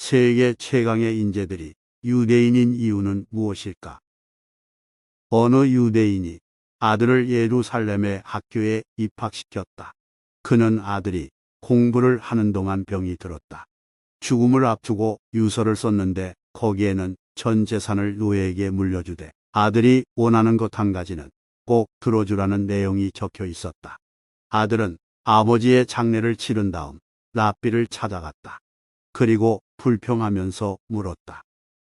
세계 최강의 인재들이 유대인인 이유는 무엇일까? 어느 유대인이 아들을 예루살렘의 학교에 입학시켰다. 그는 아들이 공부를 하는 동안 병이 들었다. 죽음을 앞두고 유서를 썼는데 거기에는 전 재산을 노예에게 물려주되 아들이 원하는 것 한 가지는 꼭 들어주라는 내용이 적혀 있었다. 아들은 아버지의 장례를 치른 다음 랍비를 찾아갔다. 그리고 불평하면서 물었다.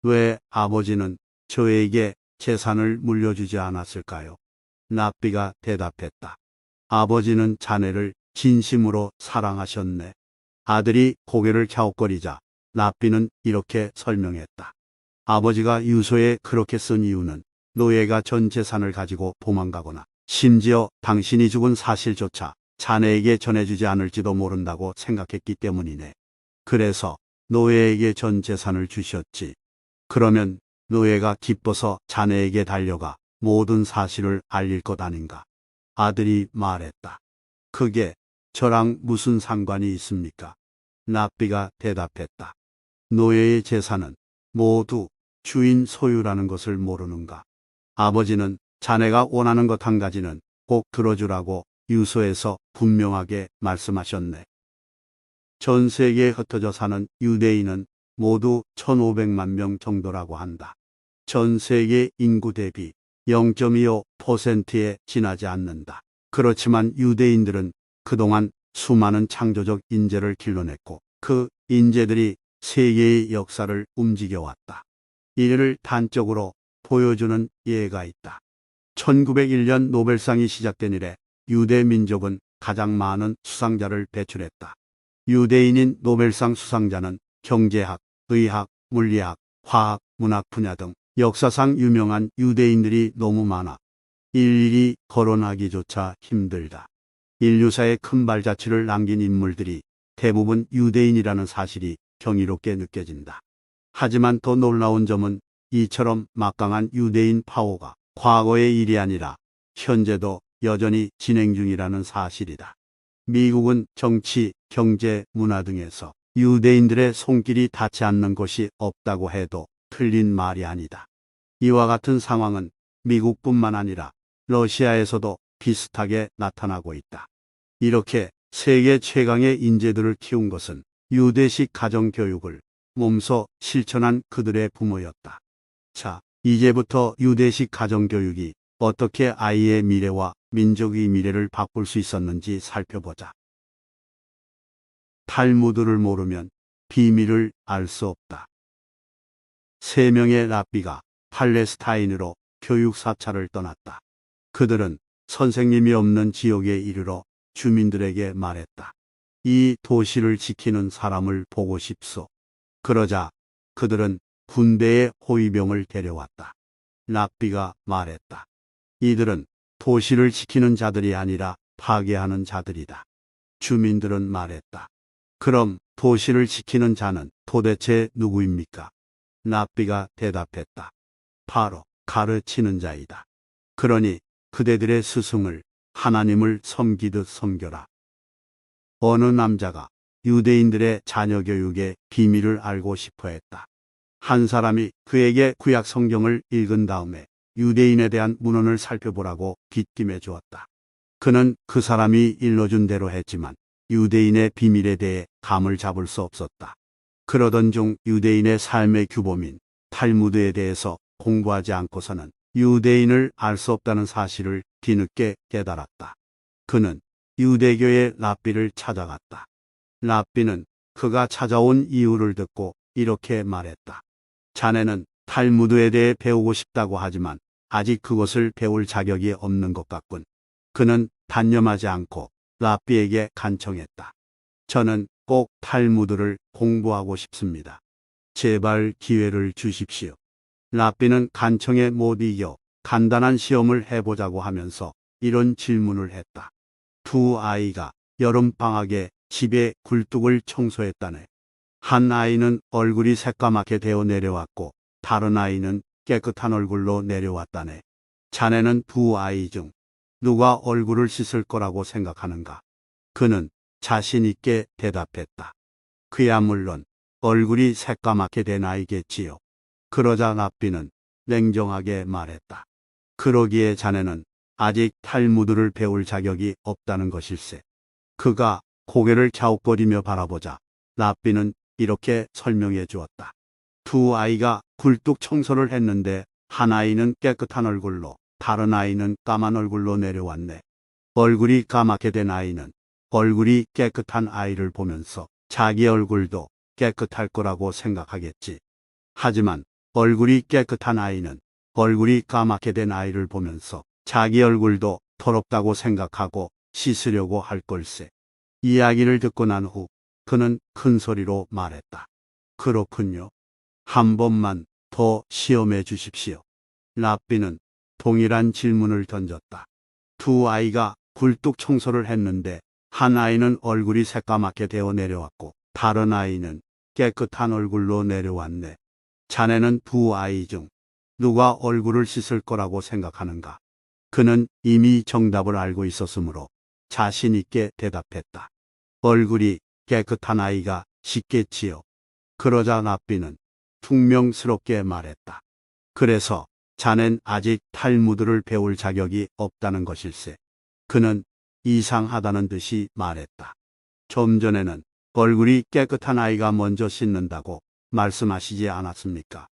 왜 아버지는 저에게 재산을 물려주지 않았을까요? 랍비가 대답했다. 아버지는 자네를 진심으로 사랑하셨네. 아들이 고개를 갸웃거리자 랍비는 이렇게 설명했다. 아버지가 유서에 그렇게 쓴 이유는 노예가 전 재산을 가지고 도망가거나 심지어 당신이 죽은 사실조차 자네에게 전해주지 않을지도 모른다고 생각했기 때문이네. 그래서 노예에게 전 재산을 주셨지. 그러면 노예가 기뻐서 자네에게 달려가 모든 사실을 알릴 것 아닌가? 아들이 말했다. 그게 저랑 무슨 상관이 있습니까? 랍비가 대답했다. 노예의 재산은 모두 주인 소유라는 것을 모르는가? 아버지는 자네가 원하는 것 한 가지는 꼭 들어주라고 유서에서 분명하게 말씀하셨네. 전 세계에 흩어져 사는 유대인은 모두 1,500만 명 정도라고 한다. 전 세계 인구 대비 0.25%에 지나지 않는다. 그렇지만 유대인들은 그동안 수많은 창조적 인재를 길러냈고 그 인재들이 세계의 역사를 움직여왔다. 이를 단적으로 보여주는 예가 있다. 1901년 노벨상이 시작된 이래 유대 민족은 가장 많은 수상자를 배출했다. 유대인인 노벨상 수상자는 경제학, 의학, 물리학, 화학, 문학 분야 등 역사상 유명한 유대인들이 너무 많아 일일이 거론하기조차 힘들다. 인류사에 큰 발자취를 남긴 인물들이 대부분 유대인이라는 사실이 경이롭게 느껴진다. 하지만 더 놀라운 점은 이처럼 막강한 유대인 파워가 과거의 일이 아니라 현재도 여전히 진행 중이라는 사실이다. 미국은 정치, 경제, 문화 등에서 유대인들의 손길이 닿지 않는 곳이 없다고 해도 틀린 말이 아니다. 이와 같은 상황은 미국뿐만 아니라 러시아에서도 비슷하게 나타나고 있다. 이렇게 세계 최강의 인재들을 키운 것은 유대식 가정교육을 몸소 실천한 그들의 부모였다. 자, 이제부터 유대식 가정교육이 어떻게 아이의 미래와 민족의 미래를 바꿀 수 있었는지 살펴보자. 탈무드를 모르면 비밀을 알 수 없다. 3명의 랍비가 팔레스타인으로 교육 사찰을 떠났다. 그들은 선생님이 없는 지역에 이르러 주민들에게 말했다. 이 도시를 지키는 사람을 보고 싶소. 그러자 그들은 군대의 호위병을 데려왔다. 랍비가 말했다. 이들은 도시를 지키는 자들이 아니라 파괴하는 자들이다. 주민들은 말했다. 그럼 도시를 지키는 자는 도대체 누구입니까? 랍비가 대답했다. 바로 가르치는 자이다. 그러니 그대들의 스승을 하나님을 섬기듯 섬겨라. 어느 남자가 유대인들의 자녀 교육의 비밀을 알고 싶어 했다. 한 사람이 그에게 구약 성경을 읽은 다음에 유대인에 대한 문헌을 살펴보라고 빗김해 주었다. 그는 그 사람이 일러준 대로 했지만 유대인의 비밀에 대해 감을 잡을 수 없었다. 그러던 중 유대인의 삶의 규범인 탈무드에 대해서 공부하지 않고서는 유대인을 알 수 없다는 사실을 뒤늦게 깨달았다. 그는 유대교의 랍비를 찾아갔다. 랍비는 그가 찾아온 이유를 듣고 이렇게 말했다. 자네는 탈무드에 대해 배우고 싶다고 하지만 아직 그것을 배울 자격이 없는 것 같군. 그는 단념하지 않고 랍비에게 간청했다. 저는 꼭 탈무드를 공부하고 싶습니다. 제발 기회를 주십시오. 랍비는 간청에 못 이겨 간단한 시험을 해보자고 하면서 이런 질문을 했다. 두 아이가 여름방학에 집의 굴뚝을 청소했다네. 한 아이는 얼굴이 새까맣게 되어 내려왔고 다른 아이는 깨끗한 얼굴로 내려왔다네. 자네는 두 아이 중 누가 얼굴을 씻을 거라고 생각하는가? 그는 자신 있게 대답했다. 그야 물론 얼굴이 새까맣게 된 아이겠지요. 그러자 랍비는 냉정하게 말했다. 그러기에 자네는 아직 탈무드를 배울 자격이 없다는 것일세. 그가 고개를 갸웃거리며 바라보자 랍비는 이렇게 설명해 주었다. 두 아이가 굴뚝 청소를 했는데 한 아이는 깨끗한 얼굴로 다른 아이는 까만 얼굴로 내려왔네. 얼굴이 까맣게 된 아이는 얼굴이 깨끗한 아이를 보면서 자기 얼굴도 깨끗할 거라고 생각하겠지. 하지만 얼굴이 깨끗한 아이는 얼굴이 까맣게 된 아이를 보면서 자기 얼굴도 더럽다고 생각하고 씻으려고 할 걸세. 이야기를 듣고 난 후 그는 큰 소리로 말했다. 그렇군요. 한 번만 더 시험해 주십시오. 랍비는 동일한 질문을 던졌다. 두 아이가 굴뚝 청소를 했는데 한 아이는 얼굴이 새까맣게 되어 내려왔고 다른 아이는 깨끗한 얼굴로 내려왔네. 자네는 두 아이 중 누가 얼굴을 씻을 거라고 생각하는가? 그는 이미 정답을 알고 있었으므로 자신 있게 대답했다. 얼굴이 깨끗한 아이가 씻겠지요. 그러자 랍비는 퉁명스럽게 말했다. 그래서 자넨 아직 탈무드를 배울 자격이 없다는 것일세. 그는 이상하다는 듯이 말했다. 좀 전에는 얼굴이 깨끗한 아이가 먼저 씻는다고 말씀하시지 않았습니까?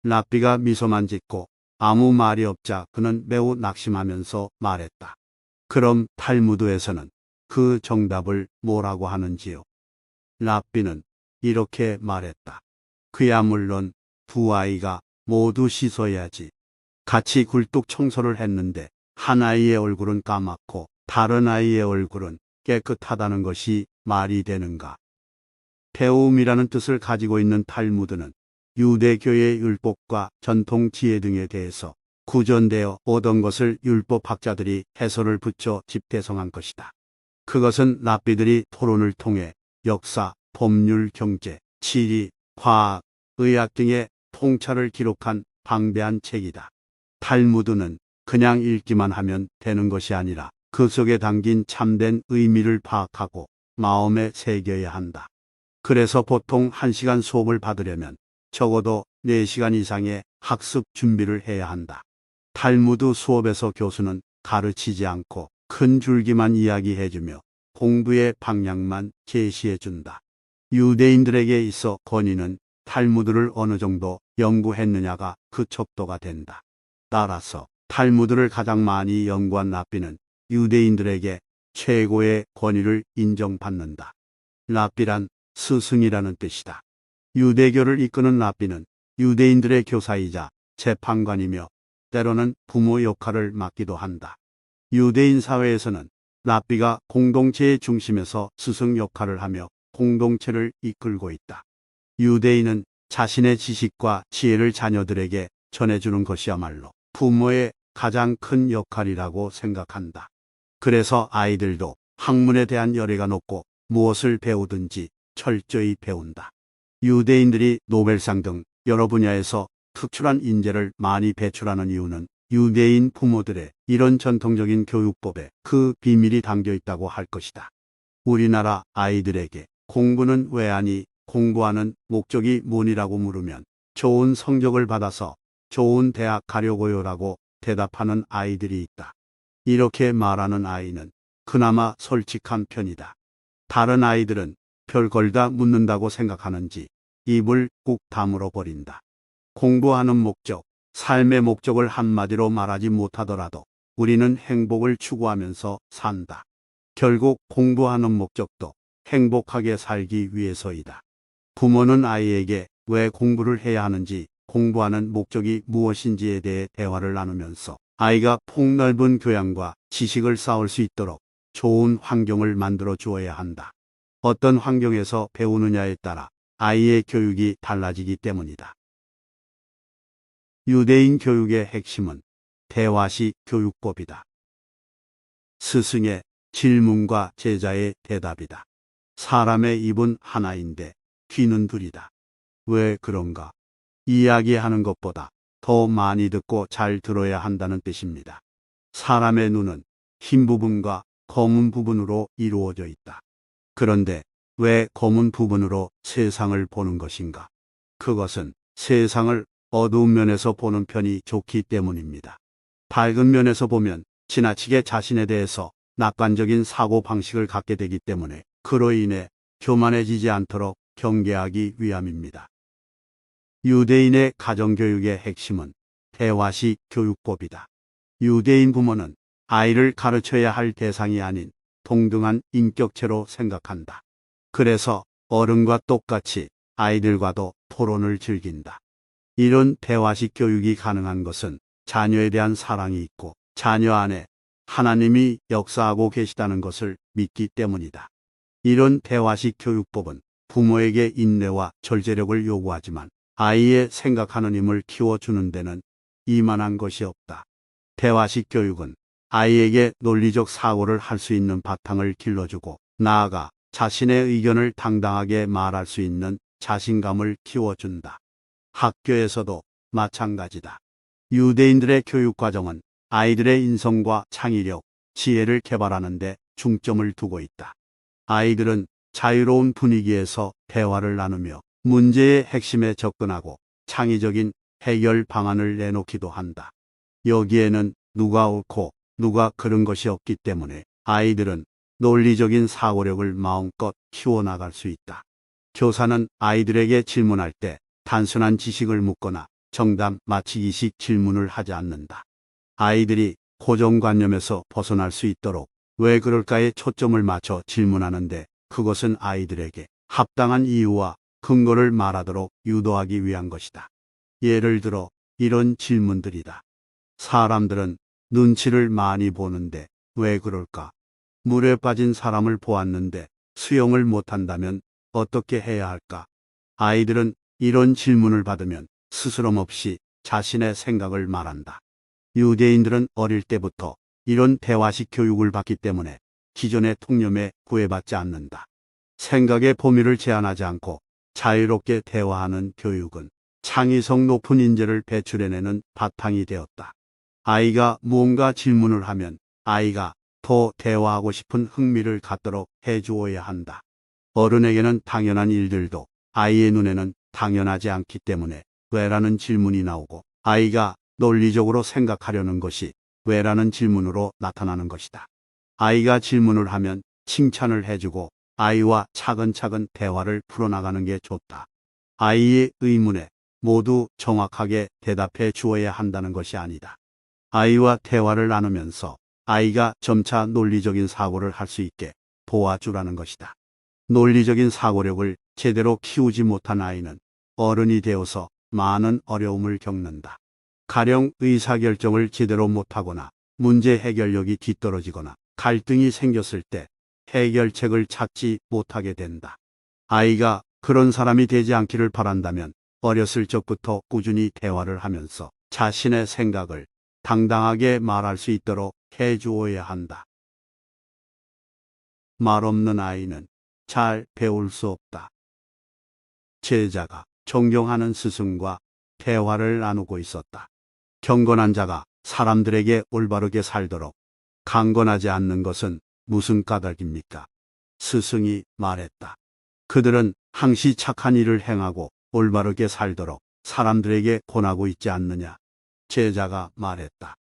랍비가 미소만 짓고 아무 말이 없자 그는 매우 낙심하면서 말했다. 그럼 탈무드에서는 그 정답을 뭐라고 하는지요? 랍비는 이렇게 말했다. 그야 물론 두 아이가 모두 씻어야지. 같이 굴뚝 청소를 했는데 한 아이의 얼굴은 까맣고 다른 아이의 얼굴은 깨끗하다는 것이 말이 되는가? 배움이라는 뜻을 가지고 있는 탈무드는 유대교의 율법과 전통 지혜 등에 대해서 구전되어 오던 것을 율법학자들이 해설을 붙여 집대성한 것이다. 그것은 랍비들이 토론을 통해 역사, 법률, 경제, 지리, 과학, 의학 등의 통찰을 기록한 방대한 책이다. 탈무드는 그냥 읽기만 하면 되는 것이 아니라 그 속에 담긴 참된 의미를 파악하고 마음에 새겨야 한다. 그래서 보통 1시간 수업을 받으려면 적어도 4시간 이상의 학습 준비를 해야 한다. 탈무드 수업에서 교수는 가르치지 않고 큰 줄기만 이야기해주며 공부의 방향만 제시해준다. 유대인들에게 있어 권위는 탈무드를 어느 정도 연구했느냐가 그 척도가 된다. 따라서 탈무드를 가장 많이 연구한 랍비는 유대인들에게 최고의 권위를 인정받는다. 랍비란 스승이라는 뜻이다. 유대교를 이끄는 랍비는 유대인들의 교사이자 재판관이며 때로는 부모 역할을 맡기도 한다. 유대인 사회에서는 랍비가 공동체의 중심에서 스승 역할을 하며 공동체를 이끌고 있다. 유대인은 자신의 지식과 지혜를 자녀들에게 전해주는 것이야말로 부모의 가장 큰 역할이라고 생각한다. 그래서 아이들도 학문에 대한 열의가 높고 무엇을 배우든지 철저히 배운다. 유대인들이 노벨상 등 여러 분야에서 특출한 인재를 많이 배출하는 이유는 유대인 부모들의 이런 전통적인 교육법에 그 비밀이 담겨 있다고 할 것이다. 우리나라 아이들에게 공부는 왜 하니, 공부하는 목적이 뭐니라고 물으면 좋은 성적을 받아서 좋은 대학 가려고요라고 대답하는 아이들이 있다. 이렇게 말하는 아이는 그나마 솔직한 편이다. 다른 아이들은 별걸 다 묻는다고 생각하는지 입을 꾹 다물어 버린다. 공부하는 목적, 삶의 목적을 한마디로 말하지 못하더라도 우리는 행복을 추구하면서 산다. 결국 공부하는 목적도 행복하게 살기 위해서이다. 부모는 아이에게 왜 공부를 해야 하는지, 공부하는 목적이 무엇인지에 대해 대화를 나누면서 아이가 폭넓은 교양과 지식을 쌓을 수 있도록 좋은 환경을 만들어 주어야 한다. 어떤 환경에서 배우느냐에 따라 아이의 교육이 달라지기 때문이다. 유대인 교육의 핵심은 대화식 교육법이다. 스승의 질문과 제자의 대답이다. 사람의 입은 하나인데 귀는 둘이다. 왜 그런가? 이야기하는 것보다 더 많이 듣고 잘 들어야 한다는 뜻입니다. 사람의 눈은 흰 부분과 검은 부분으로 이루어져 있다. 그런데 왜 검은 부분으로 세상을 보는 것인가? 그것은 세상을 어두운 면에서 보는 편이 좋기 때문입니다. 밝은 면에서 보면 지나치게 자신에 대해서 낙관적인 사고 방식을 갖게 되기 때문에 그로 인해 교만해지지 않도록 경계하기 위함입니다. 유대인의 가정교육의 핵심은 대화식 교육법이다. 유대인 부모는 아이를 가르쳐야 할 대상이 아닌 동등한 인격체로 생각한다. 그래서 어른과 똑같이 아이들과도 토론을 즐긴다. 이런 대화식 교육이 가능한 것은 자녀에 대한 사랑이 있고 자녀 안에 하나님이 역사하고 계시다는 것을 믿기 때문이다. 이런 대화식 교육법은 부모에게 인내와 절제력을 요구하지만 아이의 생각하는 힘을 키워주는 데는 이만한 것이 없다. 대화식 교육은 아이에게 논리적 사고를 할 수 있는 바탕을 길러주고 나아가 자신의 의견을 당당하게 말할 수 있는 자신감을 키워준다. 학교에서도 마찬가지다. 유대인들의 교육 과정은 아이들의 인성과 창의력, 지혜를 개발하는 데 중점을 두고 있다. 아이들은 자유로운 분위기에서 대화를 나누며 문제의 핵심에 접근하고 창의적인 해결 방안을 내놓기도 한다. 여기에는 누가 옳고 누가 그른 것이 없기 때문에 아이들은 논리적인 사고력을 마음껏 키워나갈 수 있다. 교사는 아이들에게 질문할 때 단순한 지식을 묻거나 정답 맞히기식 질문을 하지 않는다. 아이들이 고정관념에서 벗어날 수 있도록 왜 그럴까에 초점을 맞춰 질문하는데 그것은 아이들에게 합당한 이유와 근거를 말하도록 유도하기 위한 것이다. 예를 들어 이런 질문들이다. 사람들은 눈치를 많이 보는데 왜 그럴까? 물에 빠진 사람을 보았는데 수영을 못한다면 어떻게 해야 할까? 아이들은 이런 질문을 받으면 스스럼 없이 자신의 생각을 말한다. 유대인들은 어릴 때부터 이런 대화식 교육을 받기 때문에 기존의 통념에 구애받지 않는다. 생각의 범위를 제한하지 않고 자유롭게 대화하는 교육은 창의성 높은 인재를 배출해내는 바탕이 되었다. 아이가 무언가 질문을 하면 아이가 더 대화하고 싶은 흥미를 갖도록 해주어야 한다. 어른에게는 당연한 일들도 아이의 눈에는 당연하지 않기 때문에 왜라는 질문이 나오고 아이가 논리적으로 생각하려는 것이 왜라는 질문으로 나타나는 것이다. 아이가 질문을 하면 칭찬을 해주고 아이와 차근차근 대화를 풀어나가는 게 좋다. 아이의 의문에 모두 정확하게 대답해 주어야 한다는 것이 아니다. 아이와 대화를 나누면서 아이가 점차 논리적인 사고를 할 수 있게 도와주라는 것이다. 논리적인 사고력을 제대로 키우지 못한 아이는 어른이 되어서 많은 어려움을 겪는다. 가령 의사결정을 제대로 못하거나 문제 해결력이 뒤떨어지거나 갈등이 생겼을 때 해결책을 찾지 못하게 된다. 아이가 그런 사람이 되지 않기를 바란다면 어렸을 적부터 꾸준히 대화를 하면서 자신의 생각을 당당하게 말할 수 있도록 해주어야 한다. 말 없는 아이는 잘 배울 수 없다. 제자가 존경하는 스승과 대화를 나누고 있었다. 경건한 자가 사람들에게 올바르게 살도록 강권하지 않는 것은 무슨 까닭입니까? 스승이 말했다. 그들은 항시 착한 일을 행하고 올바르게 살도록 사람들에게 권하고 있지 않느냐? 제자가 말했다.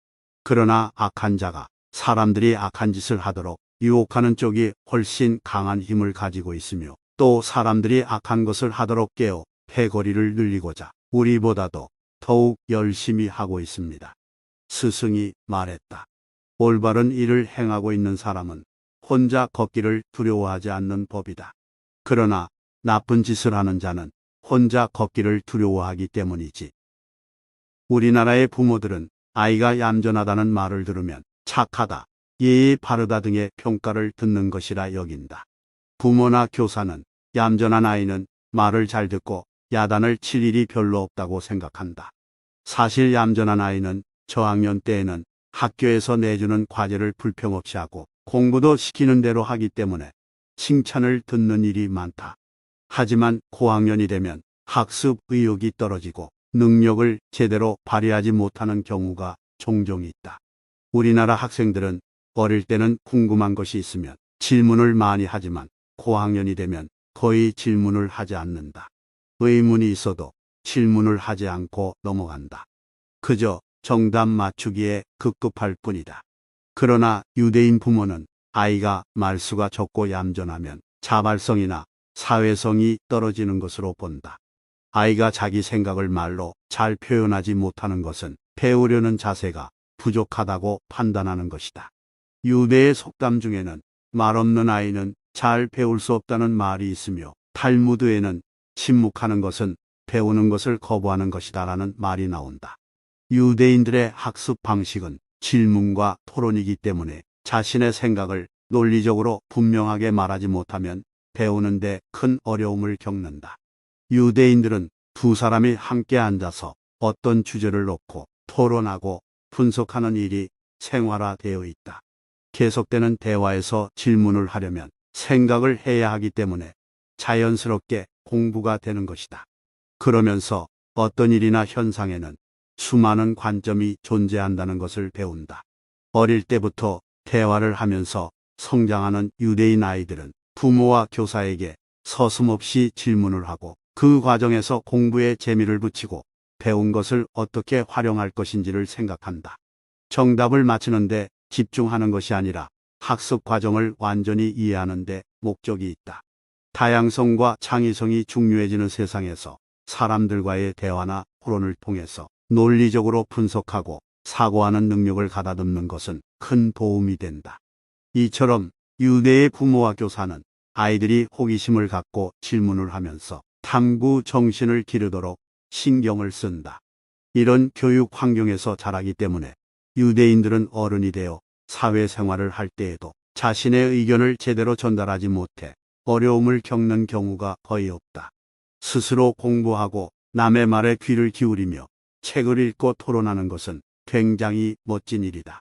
그러나 악한 자가 사람들이 악한 짓을 하도록 유혹하는 쪽이 훨씬 강한 힘을 가지고 있으며 또 사람들이 악한 것을 하도록 깨어 패거리를 늘리고자 우리보다도 더욱 열심히 하고 있습니다. 스승이 말했다. 올바른 일을 행하고 있는 사람은 혼자 걷기를 두려워하지 않는 법이다. 그러나 나쁜 짓을 하는 자는 혼자 걷기를 두려워하기 때문이지. 우리나라의 부모들은 아이가 얌전하다는 말을 들으면 착하다, 예의 바르다 등의 평가를 듣는 것이라 여긴다. 부모나 교사는 얌전한 아이는 말을 잘 듣고 야단을 칠 일이 별로 없다고 생각한다. 사실 얌전한 아이는 저학년 때에는 학교에서 내주는 과제를 불평 없이 하고 공부도 시키는 대로 하기 때문에 칭찬을 듣는 일이 많다. 하지만 고학년이 되면 학습 의욕이 떨어지고 능력을 제대로 발휘하지 못하는 경우가 종종 있다. 우리나라 학생들은 어릴 때는 궁금한 것이 있으면 질문을 많이 하지만 고학년이 되면 거의 질문을 하지 않는다. 의문이 있어도 질문을 하지 않고 넘어간다. 그저 정답 맞추기에 급급할 뿐이다. 그러나 유대인 부모는 아이가 말수가 적고 얌전하면 자발성이나 사회성이 떨어지는 것으로 본다. 아이가 자기 생각을 말로 잘 표현하지 못하는 것은 배우려는 자세가 부족하다고 판단하는 것이다. 유대의 속담 중에는 말 없는 아이는 잘 배울 수 없다는 말이 있으며 탈무드에는 침묵하는 것은 배우는 것을 거부하는 것이다라는 말이 나온다. 유대인들의 학습 방식은 질문과 토론이기 때문에 자신의 생각을 논리적으로 분명하게 말하지 못하면 배우는데 큰 어려움을 겪는다. 유대인들은 두 사람이 함께 앉아서 어떤 주제를 놓고 토론하고 분석하는 일이 생활화되어 있다. 계속되는 대화에서 질문을 하려면 생각을 해야 하기 때문에 자연스럽게 공부가 되는 것이다. 그러면서 어떤 일이나 현상에는 수많은 관점이 존재한다는 것을 배운다. 어릴 때부터 대화를 하면서 성장하는 유대인 아이들은 부모와 교사에게 서슴없이 질문을 하고 그 과정에서 공부에 재미를 붙이고 배운 것을 어떻게 활용할 것인지를 생각한다. 정답을 맞히는데 집중하는 것이 아니라 학습 과정을 완전히 이해하는 데 목적이 있다. 다양성과 창의성이 중요해지는 세상에서 사람들과의 대화나 토론을 통해서 논리적으로 분석하고 사고하는 능력을 가다듬는 것은 큰 도움이 된다. 이처럼 유대의 부모와 교사는 아이들이 호기심을 갖고 질문을 하면서 탐구 정신을 기르도록 신경을 쓴다. 이런 교육 환경에서 자라기 때문에 유대인들은 어른이 되어 사회생활을 할 때에도 자신의 의견을 제대로 전달하지 못해 어려움을 겪는 경우가 거의 없다. 스스로 공부하고 남의 말에 귀를 기울이며 책을 읽고 토론하는 것은 굉장히 멋진 일이다.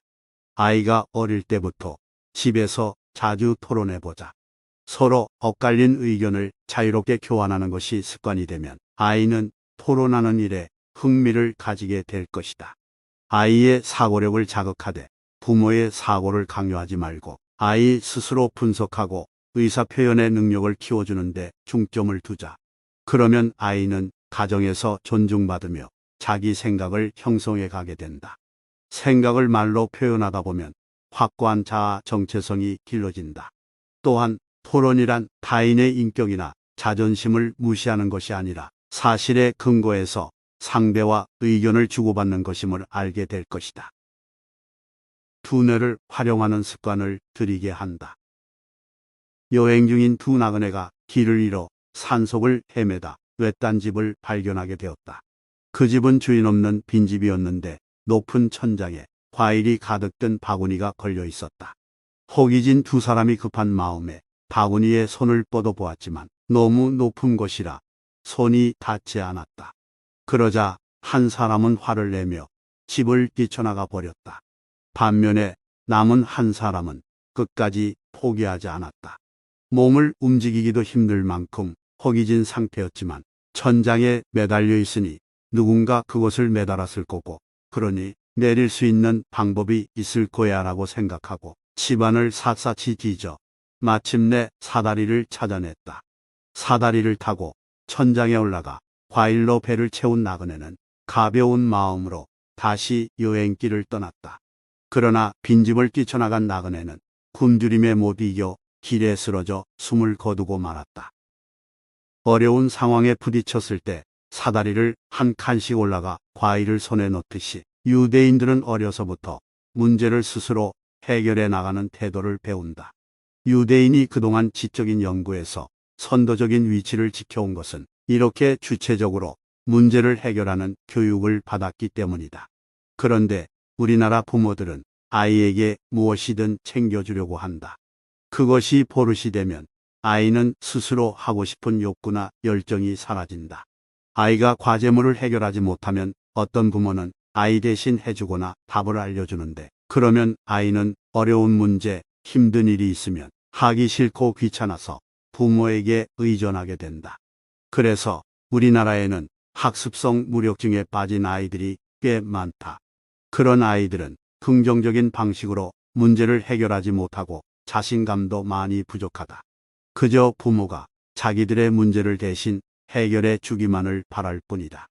아이가 어릴 때부터 집에서 자주 토론해보자. 서로 엇갈린 의견을 자유롭게 교환하는 것이 습관이 되면 아이는 토론하는 일에 흥미를 가지게 될 것이다. 아이의 사고력을 자극하되 부모의 사고를 강요하지 말고 아이 스스로 분석하고 의사표현의 능력을 키워주는데 중점을 두자. 그러면 아이는 가정에서 존중받으며 자기 생각을 형성해 가게 된다. 생각을 말로 표현하다 보면 확고한 자아 정체성이 길러진다. 또한 토론이란 타인의 인격이나 자존심을 무시하는 것이 아니라 사실에 근거해서 상대와 의견을 주고받는 것임을 알게 될 것이다. 두뇌를 활용하는 습관을 들이게 한다. 여행 중인 두 나그네가 길을 잃어 산속을 헤매다 외딴 집을 발견하게 되었다. 그 집은 주인 없는 빈집이었는데 높은 천장에 과일이 가득 든 바구니가 걸려 있었다. 허기진 두 사람이 급한 마음에 바구니에 손을 뻗어 보았지만 너무 높은 곳이라 손이 닿지 않았다. 그러자 한 사람은 화를 내며 집을 뛰쳐나가 버렸다. 반면에 남은 한 사람은 끝까지 포기하지 않았다. 몸을 움직이기도 힘들 만큼 허기진 상태였지만 천장에 매달려 있으니 누군가 그것을 매달았을 거고 그러니 내릴 수 있는 방법이 있을 거야라고 생각하고 집안을 샅샅이 뒤져 마침내 사다리를 찾아냈다. 사다리를 타고 천장에 올라가 과일로 배를 채운 나그네는 가벼운 마음으로 다시 여행길을 떠났다. 그러나 빈집을 뛰쳐나간 나그네는 굶주림에 못 이겨 길에 쓰러져 숨을 거두고 말았다. 어려운 상황에 부딪혔을 때 사다리를 한 칸씩 올라가 과일을 손에 넣듯이 유대인들은 어려서부터 문제를 스스로 해결해 나가는 태도를 배운다. 유대인이 그동안 지적인 연구에서 선도적인 위치를 지켜온 것은 이렇게 주체적으로 문제를 해결하는 교육을 받았기 때문이다. 그런데 우리나라 부모들은 아이에게 무엇이든 챙겨주려고 한다. 그것이 버릇이 되면 아이는 스스로 하고 싶은 욕구나 열정이 사라진다. 아이가 과제물을 해결하지 못하면 어떤 부모는 아이 대신 해주거나 답을 알려주는데 그러면 아이는 어려운 문제, 힘든 일이 있으면 하기 싫고 귀찮아서 부모에게 의존하게 된다. 그래서 우리나라에는 학습성 무력증에 빠진 아이들이 꽤 많다. 그런 아이들은 긍정적인 방식으로 문제를 해결하지 못하고 자신감도 많이 부족하다. 그저 부모가 자기들의 문제를 대신 해결해 주기만을 바랄 뿐이다.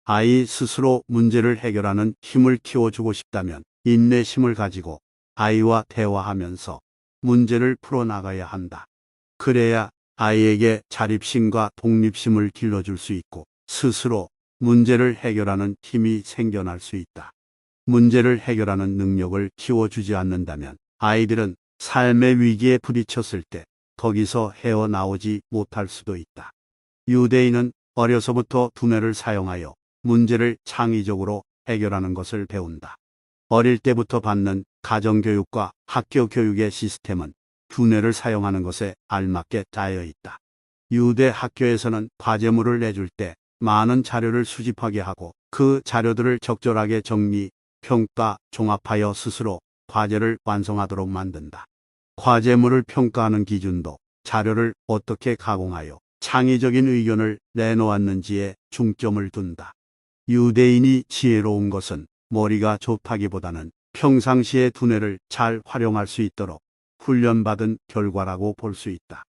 아이 스스로 문제를 해결하는 힘을 키워주고 싶다면 인내심을 가지고 아이와 대화하면서 문제를 풀어나가야 한다. 그래야 아이에게 자립심과 독립심을 길러줄 수 있고 스스로 문제를 해결하는 힘이 생겨날 수 있다. 문제를 해결하는 능력을 키워주지 않는다면 아이들은 삶의 위기에 부딪혔을 때 거기서 헤어나오지 못할 수도 있다. 유대인은 어려서부터 두뇌를 사용하여 문제를 창의적으로 해결하는 것을 배운다. 어릴 때부터 받는 가정교육과 학교 교육의 시스템은 두뇌를 사용하는 것에 알맞게 짜여 있다. 유대 학교에서는 과제물을 내줄 때 많은 자료를 수집하게 하고 그 자료들을 적절하게 정리, 평가, 종합하여 스스로 과제를 완성하도록 만든다. 과제물을 평가하는 기준도 자료를 어떻게 가공하여 창의적인 의견을 내놓았는지에 중점을 둔다. 유대인이 지혜로운 것은 머리가 좋다기보다는 평상시의 두뇌를 잘 활용할 수 있도록 훈련받은 결과라고 볼 수 있다.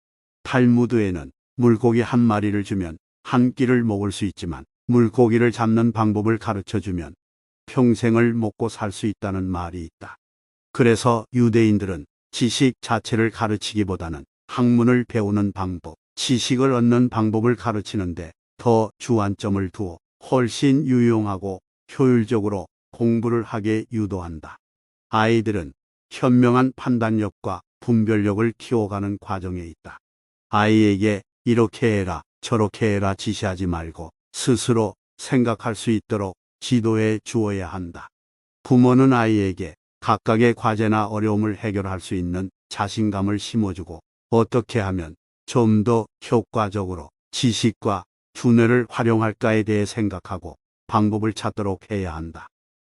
탈무드에는 물고기 한 마리를 주면 한 끼를 먹을 수 있지만 물고기를 잡는 방법을 가르쳐 주면 평생을 먹고 살 수 있다는 말이 있다. 그래서 유대인들은 지식 자체를 가르치기보다는 학문을 배우는 방법, 지식을 얻는 방법을 가르치는데 더 주안점을 두어 훨씬 유용하고 효율적으로 공부를 하게 유도한다. 아이들은 현명한 판단력과 분별력을 키워가는 과정에 있다. 아이에게 이렇게 해라, 저렇게 해라 지시하지 말고 스스로 생각할 수 있도록 지도해 주어야 한다. 부모는 아이에게 각각의 과제나 어려움을 해결할 수 있는 자신감을 심어주고 어떻게 하면 좀 더 효과적으로 지식과 두뇌를 활용할까에 대해 생각하고 방법을 찾도록 해야 한다.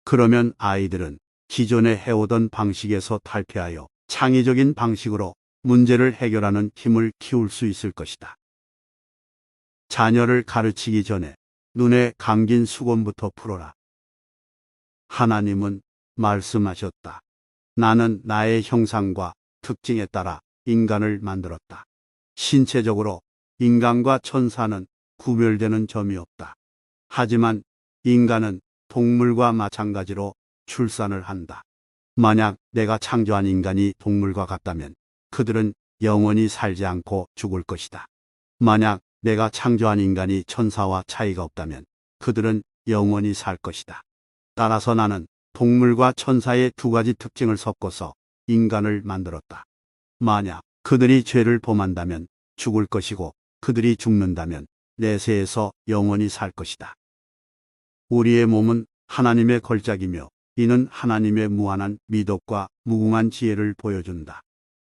그러면 아이들은 기존에 해오던 방식에서 탈피하여 창의적인 방식으로 문제를 해결하는 힘을 키울 수 있을 것이다. 자녀를 가르치기 전에 눈에 감긴 수건부터 풀어라. 하나님은 말씀하셨다. 나는 나의 형상과 특징에 따라 인간을 만들었다. 신체적으로 인간과 천사는 구별되는 점이 없다. 하지만 인간은 동물과 마찬가지로 출산을 한다. 만약 내가 창조한 인간이 동물과 같다면 그들은 영원히 살지 않고 죽을 것이다. 만약 내가 창조한 인간이 천사와 차이가 없다면 그들은 영원히 살 것이다. 따라서 나는 동물과 천사의 두 가지 특징을 섞어서 인간을 만들었다. 만약 그들이 죄를 범한다면 죽을 것이고 그들이 죽는다면 내세에서 영원히 살 것이다. 우리의 몸은 하나님의 걸작이며 이는 하나님의 무한한 미덕과 무궁한 지혜를 보여준다.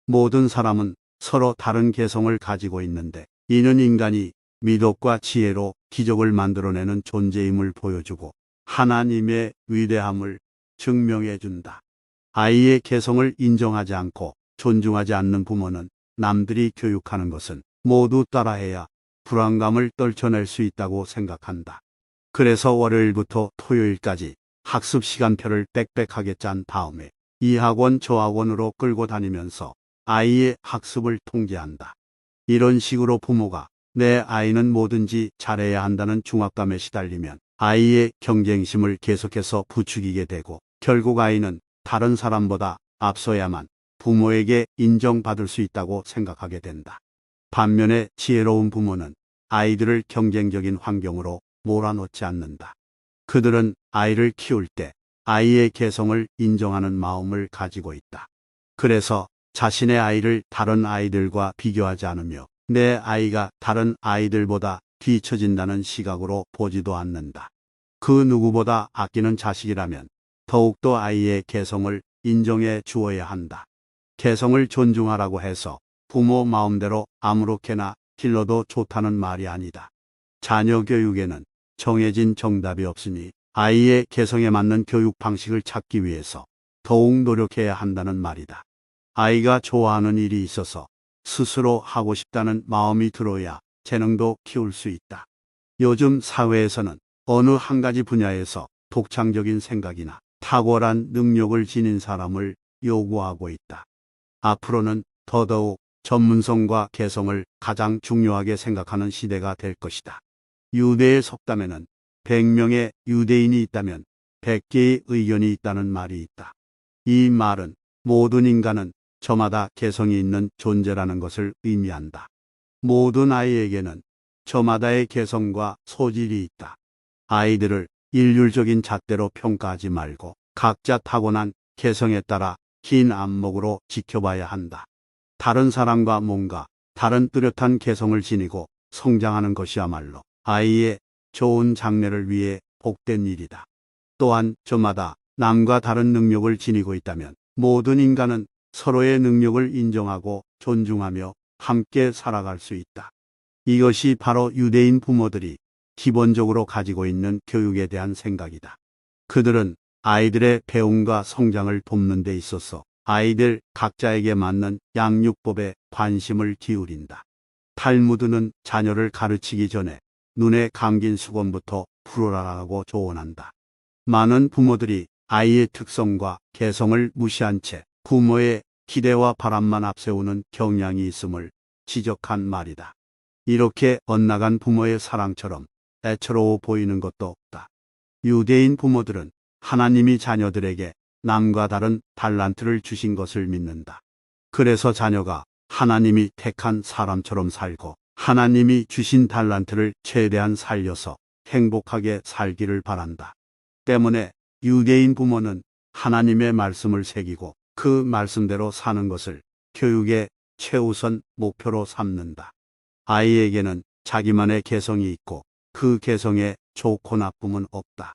모든 사람은 서로 다른 개성을 가지고 있는데 이는 인간이 미덕과 지혜로 기적을 만들어내는 존재임을 보여주고 하나님의 위대함을 증명해준다. 아이의 개성을 인정하지 않고 존중하지 않는 부모는 남들이 교육하는 것은 모두 따라해야 불안감을 떨쳐낼 수 있다고 생각한다. 그래서 월요일부터 토요일까지 학습 시간표를 빽빽하게 짠 다음에 이 학원 저 학원으로 끌고 다니면서 아이의 학습을 통제한다. 이런 식으로 부모가 내 아이는 뭐든지 잘해야 한다는 중압감에 시달리면 아이의 경쟁심을 계속해서 부추기게 되고 결국 아이는 다른 사람보다 앞서야만 부모에게 인정받을 수 있다고 생각하게 된다. 반면에 지혜로운 부모는 아이들을 경쟁적인 환경으로 몰아넣지 않는다. 그들은 아이를 키울 때 아이의 개성을 인정하는 마음을 가지고 있다. 그래서 자신의 아이를 다른 아이들과 비교하지 않으며 내 아이가 다른 아이들보다 뒤처진다는 시각으로 보지도 않는다. 그 누구보다 아끼는 자식이라면 더욱더 아이의 개성을 인정해 주어야 한다. 개성을 존중하라고 해서 부모 마음대로 아무렇게나 길러도 좋다는 말이 아니다. 자녀 교육에는 정해진 정답이 없으니 아이의 개성에 맞는 교육 방식을 찾기 위해서 더욱 노력해야 한다는 말이다. 아이가 좋아하는 일이 있어서 스스로 하고 싶다는 마음이 들어야 재능도 키울 수 있다. 요즘 사회에서는 어느 한 가지 분야에서 독창적인 생각이나 탁월한 능력을 지닌 사람을 요구하고 있다. 앞으로는 더더욱 전문성과 개성을 가장 중요하게 생각하는 시대가 될 것이다. 유대의 속담에는 100명의 유대인이 있다면 100개의 의견이 있다는 말이 있다. 이 말은 모든 인간은 저마다 개성이 있는 존재라는 것을 의미한다. 모든 아이에게는 저마다의 개성과 소질이 있다. 아이들을 일률적인 잣대로 평가하지 말고 각자 타고난 개성에 따라 긴 안목으로 지켜봐야 한다. 다른 사람과 뭔가 다른 뚜렷한 개성을 지니고 성장하는 것이야말로 아이의 좋은 장래를 위해 복된 일이다. 또한 저마다 남과 다른 능력을 지니고 있다면 모든 인간은 서로의 능력을 인정하고 존중하며 함께 살아갈 수 있다. 이것이 바로 유대인 부모들이 기본적으로 가지고 있는 교육에 대한 생각이다. 그들은 아이들의 배움과 성장을 돕는 데 있어서 아이들 각자에게 맞는 양육법에 관심을 기울인다. 탈무드는 자녀를 가르치기 전에 눈에 감긴 수건부터 풀어라라고 조언한다. 많은 부모들이 아이의 특성과 개성을 무시한 채 부모의 기대와 바람만 앞세우는 경향이 있음을 지적한 말이다. 이렇게 엇나간 부모의 사랑처럼 애처로워 보이는 것도 없다. 유대인 부모들은 하나님이 자녀들에게 남과 다른 달란트를 주신 것을 믿는다. 그래서 자녀가 하나님이 택한 사람처럼 살고 하나님이 주신 달란트를 최대한 살려서 행복하게 살기를 바란다. 때문에 유대인 부모는 하나님의 말씀을 새기고 그 말씀대로 사는 것을 교육의 최우선 목표로 삼는다. 아이에게는 자기만의 개성이 있고 그 개성에 좋고 나쁨은 없다.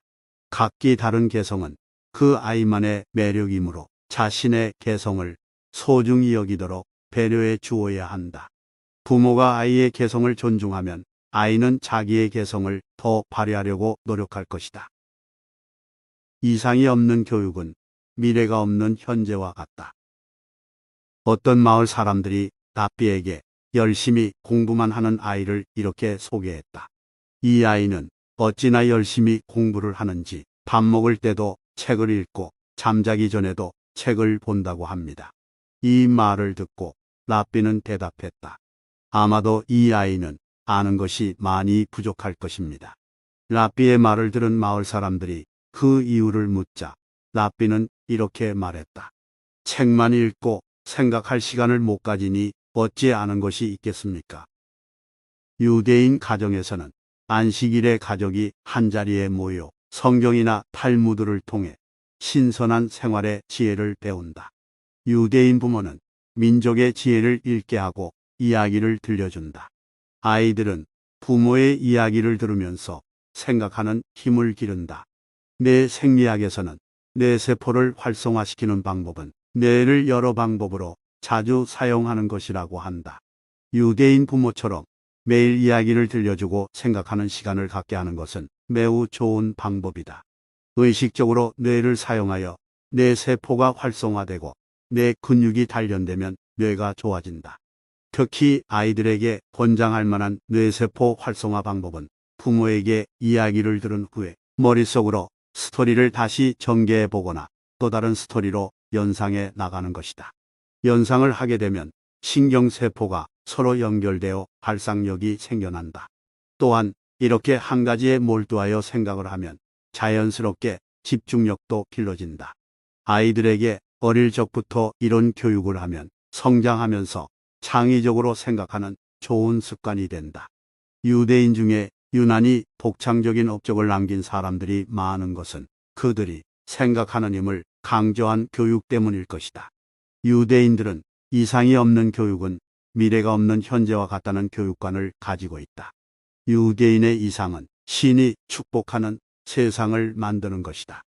각기 다른 개성은 그 아이만의 매력이므로 자신의 개성을 소중히 여기도록 배려해 주어야 한다. 부모가 아이의 개성을 존중하면 아이는 자기의 개성을 더 발휘하려고 노력할 것이다. 이상이 없는 교육은 미래가 없는 현재와 같다. 어떤 마을 사람들이 랍비에게 열심히 공부만 하는 아이를 이렇게 소개했다. 이 아이는 어찌나 열심히 공부를 하는지 밥 먹을 때도 책을 읽고 잠자기 전에도 책을 본다고 합니다. 이 말을 듣고 랍비는 대답했다. 아마도 이 아이는 아는 것이 많이 부족할 것입니다. 랍비의 말을 들은 마을 사람들이 그 이유를 묻자 랍비는 이렇게 말했다. 책만 읽고 생각할 시간을 못 가지니 어찌 아는 것이 있겠습니까? 유대인 가정에서는 안식일에 가족이 한자리에 모여 성경이나 탈무드를 통해 신선한 생활의 지혜를 배운다. 유대인 부모는 민족의 지혜를 읽게 하고 이야기를 들려준다. 아이들은 부모의 이야기를 들으면서 생각하는 힘을 기른다. 뇌 생리학에서는 뇌세포를 활성화시키는 방법은 뇌를 여러 방법으로 자주 사용하는 것이라고 한다. 유대인 부모처럼 매일 이야기를 들려주고 생각하는 시간을 갖게 하는 것은 매우 좋은 방법이다. 의식적으로 뇌를 사용하여 뇌세포가 활성화되고 뇌 근육이 단련되면 뇌가 좋아진다. 특히 아이들에게 권장할 만한 뇌세포 활성화 방법은 부모에게 이야기를 들은 후에 머릿속으로 스토리를 다시 전개해 보거나 또 다른 스토리로 연상해 나가는 것이다. 연상을 하게 되면 신경세포가 서로 연결되어 발상력이 생겨난다. 또한 이렇게 한 가지에 몰두하여 생각을 하면 자연스럽게 집중력도 길러진다. 아이들에게 어릴 적부터 이런 교육을 하면 성장하면서 창의적으로 생각하는 좋은 습관이 된다. 유대인 중에 유난히 독창적인 업적을 남긴 사람들이 많은 것은 그들이 생각하는 힘을 강조한 교육 때문일 것이다. 유대인들은 이상이 없는 교육은 미래가 없는 현재와 같다는 교육관을 가지고 있다. 유대인의 이상은 신이 축복하는 세상을 만드는 것이다.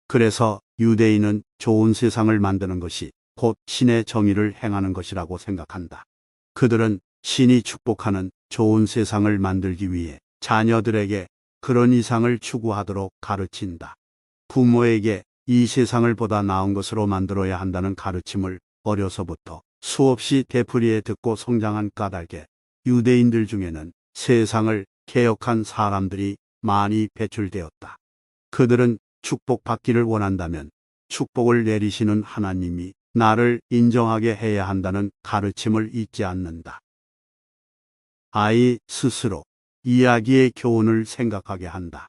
그래서 유대인은 좋은 세상을 만드는 것이 곧 신의 정의를 행하는 것이라고 생각한다. 그들은 신이 축복하는 좋은 세상을 만들기 위해 자녀들에게 그런 이상을 추구하도록 가르친다. 부모에게 이 세상을 보다 나은 것으로 만들어야 한다는 가르침을 어려서부터 수없이 되풀이해 듣고 성장한 까닭에 유대인들 중에는 세상을 개혁한 사람들이 많이 배출되었다. 그들은 축복받기를 원한다면 축복을 내리시는 하나님이 나를 인정하게 해야 한다는 가르침을 잊지 않는다. 아이 스스로 이야기의 교훈을 생각하게 한다.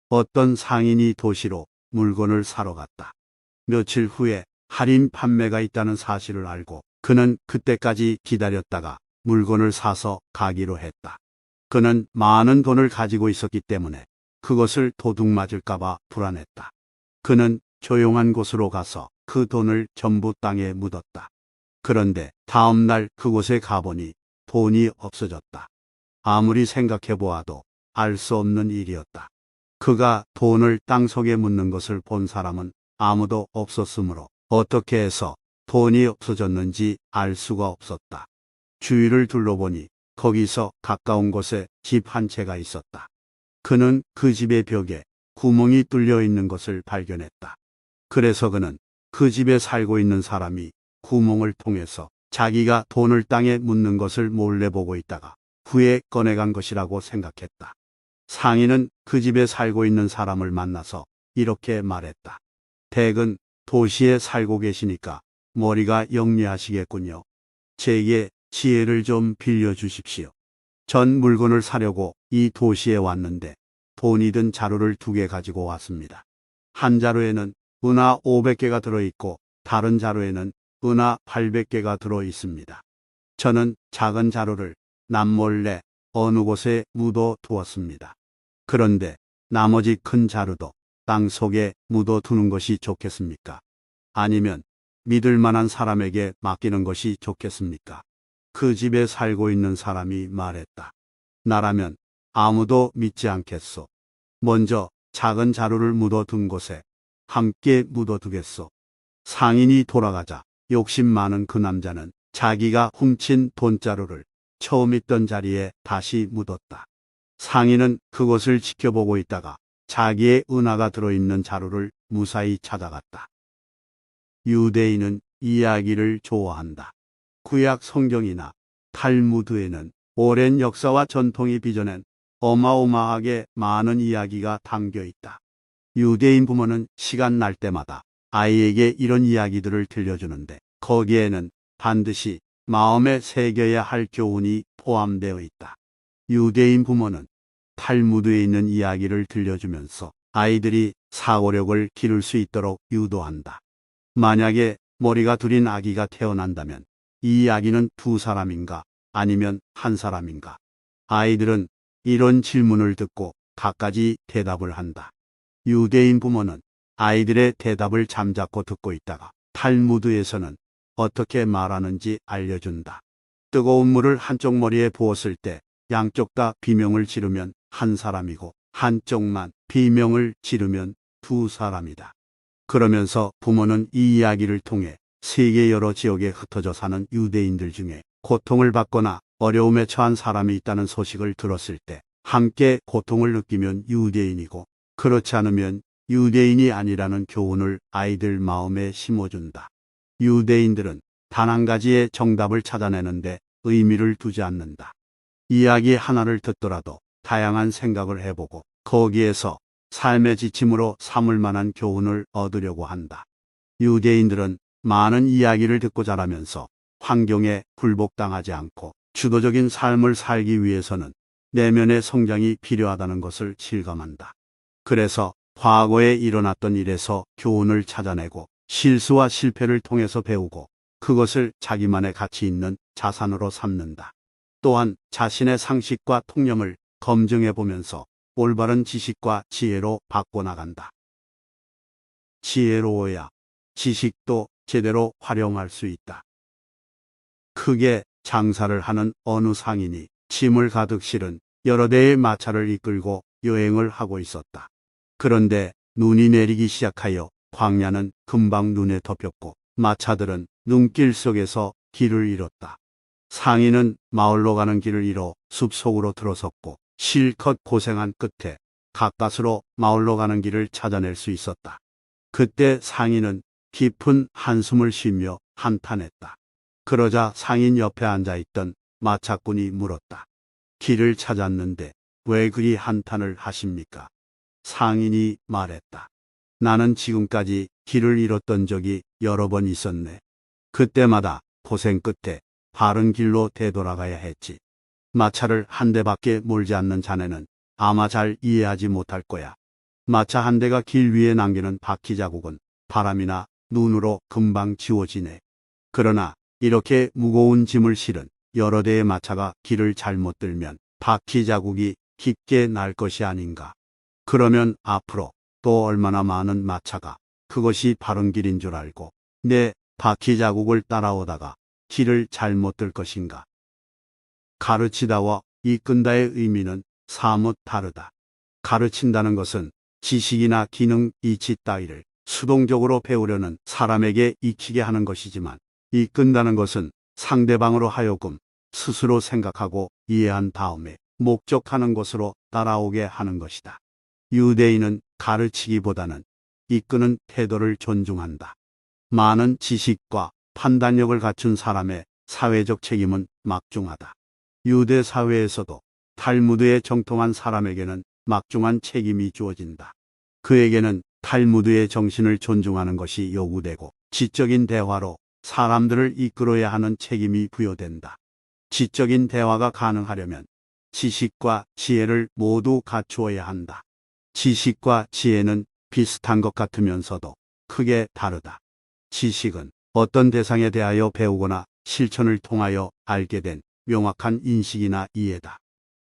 어떤 상인이 도시로 물건을 사러 갔다. 며칠 후에 할인 판매가 있다는 사실을 알고 그는 그때까지 기다렸다가 물건을 사서 가기로 했다. 그는 많은 돈을 가지고 있었기 때문에 그것을 도둑맞을까봐 불안했다. 그는 조용한 곳으로 가서 그 돈을 전부 땅에 묻었다. 그런데 다음 날 그곳에 가보니 돈이 없어졌다. 아무리 생각해 보아도 알 수 없는 일이었다. 그가 돈을 땅속에 묻는 것을 본 사람은 아무도 없었으므로 어떻게 해서 돈이 없어졌는지 알 수가 없었다. 주위를 둘러보니 거기서 가까운 곳에 집 한 채가 있었다. 그는 그 집의 벽에 구멍이 뚫려 있는 것을 발견했다. 그래서 그는 그 집에 살고 있는 사람이 구멍을 통해서 자기가 돈을 땅에 묻는 것을 몰래 보고 있다가 후에 꺼내간 것이라고 생각했다. 상인은 그 집에 살고 있는 사람을 만나서 이렇게 말했다. 댁은 도시에 살고 계시니까 머리가 영리하시겠군요. 제게 지혜를 좀 빌려주십시오. 전 물건을 사려고 이 도시에 왔는데 돈이 든 자루를 2개 가지고 왔습니다. 한 자루에는 은하 500개가 들어있고 다른 자루에는 은하 800개가 들어 있습니다. 저는 작은 자루를 남몰래 어느 곳에 묻어 두었습니다. 그런데 나머지 큰 자루도 땅 속에 묻어 두는 것이 좋겠습니까? 아니면 믿을 만한 사람에게 맡기는 것이 좋겠습니까? 그 집에 살고 있는 사람이 말했다. 나라면 아무도 믿지 않겠소. 먼저 작은 자루를 묻어 둔 곳에 함께 묻어 두겠소. 상인이 돌아가자 욕심 많은 그 남자는 자기가 훔친 돈자루를 처음 있던 자리에 다시 묻었다. 상인은 그것을 지켜보고 있다가 자기의 은하가 들어있는 자루를 무사히 찾아갔다. 유대인은 이야기를 좋아한다. 구약 성경이나 탈무드에는 오랜 역사와 전통이 빚어낸 어마어마하게 많은 이야기가 담겨 있다. 유대인 부모는 시간 날 때마다 아이에게 이런 이야기들을 들려주는데 거기에는 반드시 마음에 새겨야 할 교훈이 포함되어 있다. 유대인 부모는 탈무드에 있는 이야기를 들려주면서 아이들이 사고력을 기를 수 있도록 유도한다. 만약에 머리가 둘인 아기가 태어난다면 이 아기는 2사람인가 아니면 1사람인가? 아이들은 이런 질문을 듣고 갖가지 대답을 한다. 유대인 부모는 아이들의 대답을 잠자코 듣고 있다가 탈무드에서는 어떻게 말하는지 알려준다. 뜨거운 물을 한쪽 머리에 부었을 때 양쪽 다 비명을 지르면 1사람이고 한쪽만 비명을 지르면 2사람이다. 그러면서 부모는 이 이야기를 통해 세계 여러 지역에 흩어져 사는 유대인들 중에 고통을 받거나 어려움에 처한 사람이 있다는 소식을 들었을 때 함께 고통을 느끼면 유대인이고 그렇지 않으면 유대인이 아니라는 교훈을 아이들 마음에 심어준다. 유대인들은 단 한 가지의 정답을 찾아내는데 의미를 두지 않는다. 이야기 하나를 듣더라도 다양한 생각을 해보고 거기에서 삶의 지침으로 삼을 만한 교훈을 얻으려고 한다. 유대인들은 많은 이야기를 듣고 자라면서 환경에 굴복당하지 않고 주도적인 삶을 살기 위해서는 내면의 성장이 필요하다는 것을 실감한다. 그래서 과거에 일어났던 일에서 교훈을 찾아내고 실수와 실패를 통해서 배우고 그것을 자기만의 가치 있는 자산으로 삼는다. 또한 자신의 상식과 통념을 검증해 보면서 올바른 지식과 지혜로 바꿔나간다. 지혜로워야 지식도 제대로 활용할 수 있다. 크게 장사를 하는 어느 상인이 짐을 가득 실은 여러 대의 마차를 이끌고 여행을 하고 있었다. 그런데 눈이 내리기 시작하여 광야는 금방 눈에 덮였고 마차들은 눈길 속에서 길을 잃었다. 상인은 마을로 가는 길을 잃어 숲속으로 들어섰고 실컷 고생한 끝에 가까스로 마을로 가는 길을 찾아낼 수 있었다. 그때 상인은 깊은 한숨을 쉬며 한탄했다. 그러자 상인 옆에 앉아있던 마차꾼이 물었다. 길을 찾았는데 왜 그리 한탄을 하십니까? 상인이 말했다. 나는 지금까지 길을 잃었던 적이 여러 번 있었네. 그때마다 고생 끝에 바른 길로 되돌아가야 했지. 마차를 한 대밖에 몰지 않는 자네는 아마 잘 이해하지 못할 거야. 마차 한 대가 길 위에 남기는 바퀴 자국은 바람이나 눈으로 금방 지워지네. 그러나 이렇게 무거운 짐을 실은 여러 대의 마차가 길을 잘못 들면 바퀴 자국이 깊게 날 것이 아닌가. 그러면 앞으로 또 얼마나 많은 마차가 그것이 바른 길인 줄 알고 내 바퀴 자국을 따라오다가 길을 잘못 들 것인가. 가르치다와 이끈다의 의미는 사뭇 다르다. 가르친다는 것은 지식이나 기능, 이치 따위를 수동적으로 배우려는 사람에게 익히게 하는 것이지만, 이끈다는 것은 상대방으로 하여금 스스로 생각하고 이해한 다음에 목적하는 것으로 따라오게 하는 것이다. 유대인은 가르치기보다는 이끄는 태도를 존중한다. 많은 지식과 판단력을 갖춘 사람의 사회적 책임은 막중하다. 유대 사회에서도 탈무드에 정통한 사람에게는 막중한 책임이 주어진다. 그에게는 탈무드의 정신을 존중하는 것이 요구되고 지적인 대화로 사람들을 이끌어야 하는 책임이 부여된다. 지적인 대화가 가능하려면 지식과 지혜를 모두 갖추어야 한다. 지식과 지혜는 비슷한 것 같으면서도 크게 다르다. 지식은 어떤 대상에 대하여 배우거나 실천을 통하여 알게 된 명확한 인식이나 이해다.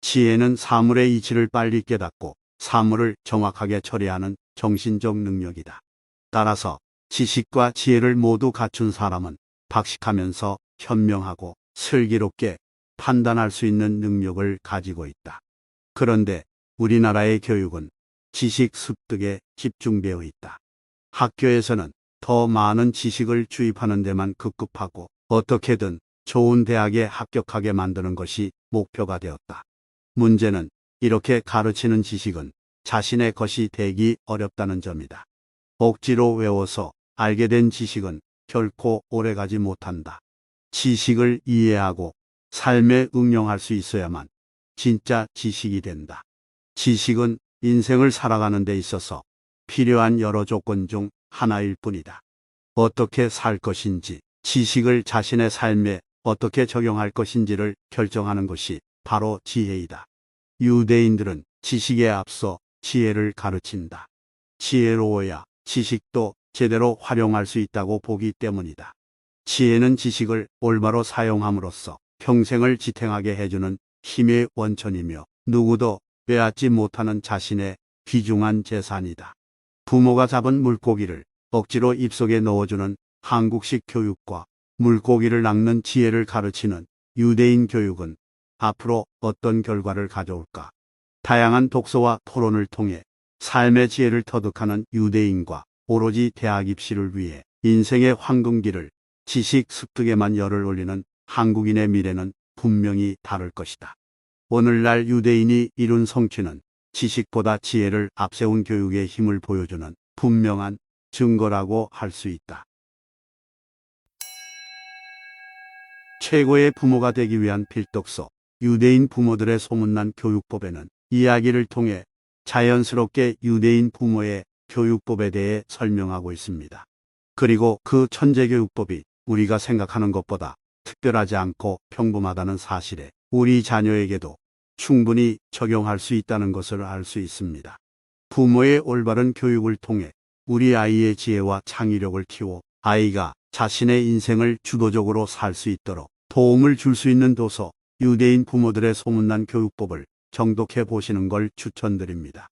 지혜는 사물의 이치를 빨리 깨닫고 사물을 정확하게 처리하는 정신적 능력이다. 따라서 지식과 지혜를 모두 갖춘 사람은 박식하면서 현명하고 슬기롭게 판단할 수 있는 능력을 가지고 있다. 그런데 우리나라의 교육은 지식 습득에 집중되어 있다. 학교에서는 더 많은 지식을 주입하는 데만 급급하고 어떻게든 좋은 대학에 합격하게 만드는 것이 목표가 되었다. 문제는 이렇게 가르치는 지식은 자신의 것이 되기 어렵다는 점이다. 억지로 외워서 알게 된 지식은 결코 오래가지 못한다. 지식을 이해하고 삶에 응용할 수 있어야만 진짜 지식이 된다. 지식은 인생을 살아가는 데 있어서 필요한 여러 조건 중 하나일 뿐이다. 어떻게 살 것인지, 지식을 자신의 삶에 어떻게 적용할 것인지를 결정하는 것이 바로 지혜이다. 유대인들은 지식에 앞서 지혜를 가르친다. 지혜로워야 지식도 제대로 활용할 수 있다고 보기 때문이다. 지혜는 지식을 올바로 사용함으로써 평생을 지탱하게 해주는 힘의 원천이며 누구도 빼앗지 못하는 자신의 귀중한 재산이다. 부모가 잡은 물고기를 억지로 입속에 넣어주는 한국식 교육과 물고기를 낚는 지혜를 가르치는 유대인 교육은 앞으로 어떤 결과를 가져올까? 다양한 독서와 토론을 통해 삶의 지혜를 터득하는 유대인과 오로지 대학 입시를 위해 인생의 황금기를 지식 습득에만 열을 올리는 한국인의 미래는 분명히 다를 것이다. 오늘날 유대인이 이룬 성취는 지식보다 지혜를 앞세운 교육의 힘을 보여주는 분명한 증거라고 할 수 있다. 최고의 부모가 되기 위한 필독서, 유대인 부모들의 소문난 교육법에는 이야기를 통해 자연스럽게 유대인 부모의 교육법에 대해 설명하고 있습니다. 그리고 그 천재교육법이 우리가 생각하는 것보다 특별하지 않고 평범하다는 사실에 우리 자녀에게도 충분히 적용할 수 있다는 것을 알 수 있습니다. 부모의 올바른 교육을 통해 우리 아이의 지혜와 창의력을 키워 아이가 자신의 인생을 주도적으로 살 수 있도록 도움을 줄 수 있는 도서, 유대인 부모들의 소문난 교육법을 정독해 보시는 걸 추천드립니다.